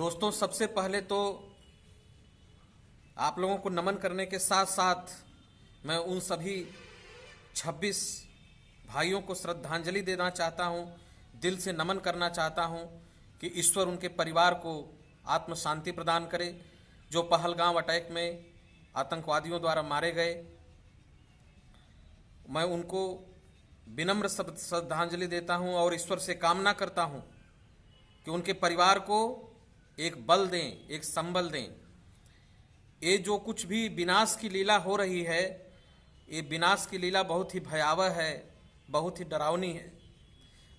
दोस्तों, सबसे पहले तो आप लोगों को नमन करने के साथ साथ मैं उन सभी 26 भाइयों को श्रद्धांजलि देना चाहता हूं, दिल से नमन करना चाहता हूं कि ईश्वर उनके परिवार को आत्म शांति प्रदान करे। जो पहलगाम अटैक में आतंकवादियों द्वारा मारे गए, मैं उनको विनम्र श्रद्धांजलि देता हूं और ईश्वर से कामना करता हूं कि उनके परिवार को एक बल दें, एक संबल दें। ये जो कुछ भी विनाश की लीला हो रही है, ये विनाश की लीला बहुत ही भयावह है, बहुत ही डरावनी है।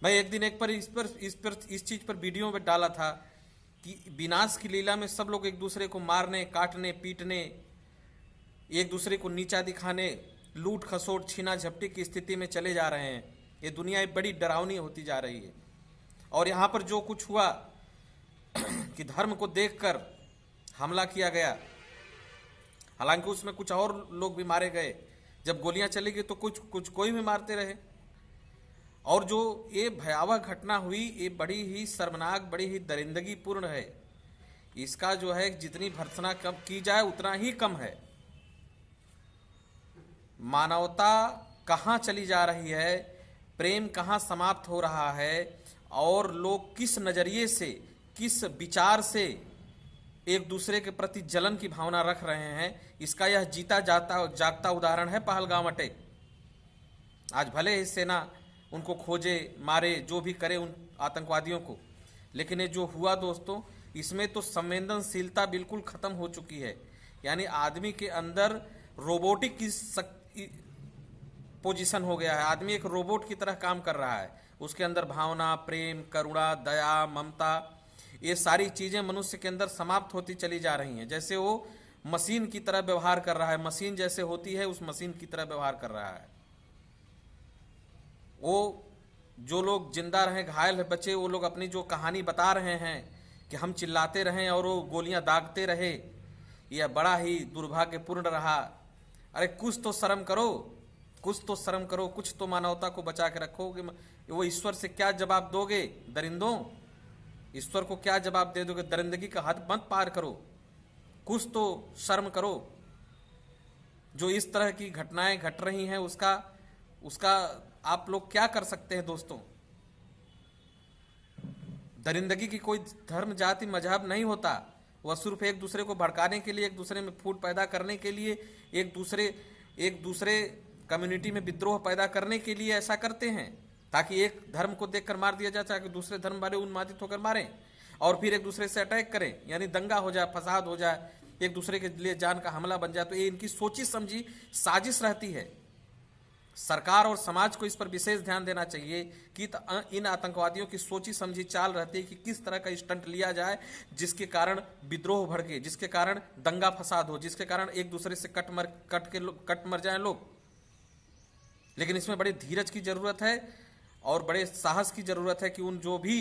मैं एक दिन इस चीज पर वीडियो में डाला था कि विनाश की लीला में सब लोग एक दूसरे को मारने, काटने, पीटने, एक दूसरे को नीचा दिखाने, लूट खसोट, छीना झपटी की स्थिति में चले जा रहे हैं। ये दुनिया बड़ी डरावनी होती जा रही है। और यहाँ पर जो कुछ हुआ कि धर्म को देखकर हमला किया गया, हालांकि उसमें कुछ और लोग भी मारे गए। जब गोलियां चली गई तो कुछ कोई भी मारते रहे। और जो ये भयावह घटना हुई, ये बड़ी ही शर्मनाक, बड़ी ही दरिंदगी पूर्ण है। इसका जो है जितनी भर्त्सना कम की जाए उतना ही कम है। मानवता कहाँ चली जा रही है, प्रेम कहाँ समाप्त हो रहा है, और लोग किस नजरिए से, किस विचार से एक दूसरे के प्रति जलन की भावना रख रहे हैं, इसका यह जीता जागता उदाहरण है पहलगाम अटैक। आज भले ही सेना उनको खोजे, मारे, जो भी करे उन आतंकवादियों को, लेकिन ये जो हुआ दोस्तों, इसमें तो संवेदनशीलता बिल्कुल खत्म हो चुकी है। यानी आदमी के अंदर रोबोटिक की पोजीशन हो गया है। आदमी एक रोबोट की तरह काम कर रहा है। उसके अंदर भावना, प्रेम, करुणा, दया, ममता, ये सारी चीजें मनुष्य के अंदर समाप्त होती चली जा रही हैं। जैसे वो मशीन की तरह व्यवहार कर रहा है, मशीन जैसे होती है उस मशीन की तरह व्यवहार कर रहा है। वो जो लोग जिंदा रहे, घायल बचे, वो लोग अपनी जो कहानी बता रहे हैं कि हम चिल्लाते रहें और वो गोलियां दागते रहे, यह बड़ा ही दुर्भाग्यपूर्ण रहा। अरे कुछ तो शर्म करो, कुछ तो शर्म करो, कुछ तो मानवता को बचा के रखोगे। वो ईश्वर से क्या जवाब दोगे दरिंदों? ईश्वर को क्या जवाब दे दोगे? दरिंदगी का हद मत पार करो, कुछ तो शर्म करो। जो इस तरह की घटनाएं घट रही हैं उसका आप लोग क्या कर सकते हैं दोस्तों? दरिंदगी की कोई धर्म, जाति, मजहब नहीं होता। वह सिर्फ एक दूसरे को भड़काने के लिए, एक दूसरे में फूट पैदा करने के लिए, एक दूसरे कम्युनिटी में विद्रोह पैदा करने के लिए ऐसा करते हैं, ताकि एक धर्म को देखकर मार दिया जाए, ताकि दूसरे धर्म वाले उन्मादित होकर मारें और फिर एक दूसरे से अटैक करें, यानी दंगा हो जाए, फसाद हो जाए, एक दूसरे के लिए जान का हमला बन जाए। तो ये इनकी सोची समझी साजिश रहती है। सरकार और समाज को इस पर विशेष ध्यान देना चाहिए कि इन आतंकवादियों की सोची समझी चाल रहती है कि किस तरह का स्टंट लिया जाए जिसके कारण विद्रोह भड़के, जिसके कारण दंगा फसाद हो, जिसके कारण एक दूसरे से कट मर जाए लोग। लेकिन इसमें बड़ी धीरज की जरूरत है और बड़े साहस की जरूरत है कि उन जो भी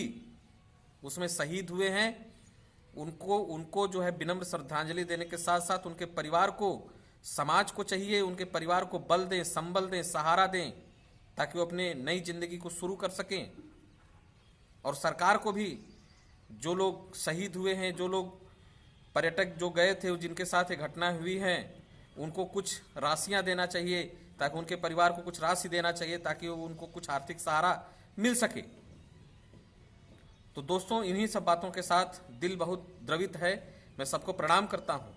उसमें शहीद हुए हैं उनको जो है विनम्र श्रद्धांजलि देने के साथ साथ उनके परिवार को, समाज को चाहिए उनके परिवार को बल दें, संबल दें, सहारा दें, ताकि वो अपने नई जिंदगी को शुरू कर सकें। और सरकार को भी, जो लोग शहीद हुए हैं, जो लोग पर्यटक जो गए थे, जिनके साथ ये घटना हुई है, उनको कुछ राशियां देना चाहिए, ताकि उनके परिवार को कुछ राशि देना चाहिए, ताकि उनको कुछ आर्थिक सहारा मिल सके। तो दोस्तों, इन्हीं सब बातों के साथ दिल बहुत द्रवित है। मैं सबको प्रणाम करता हूं।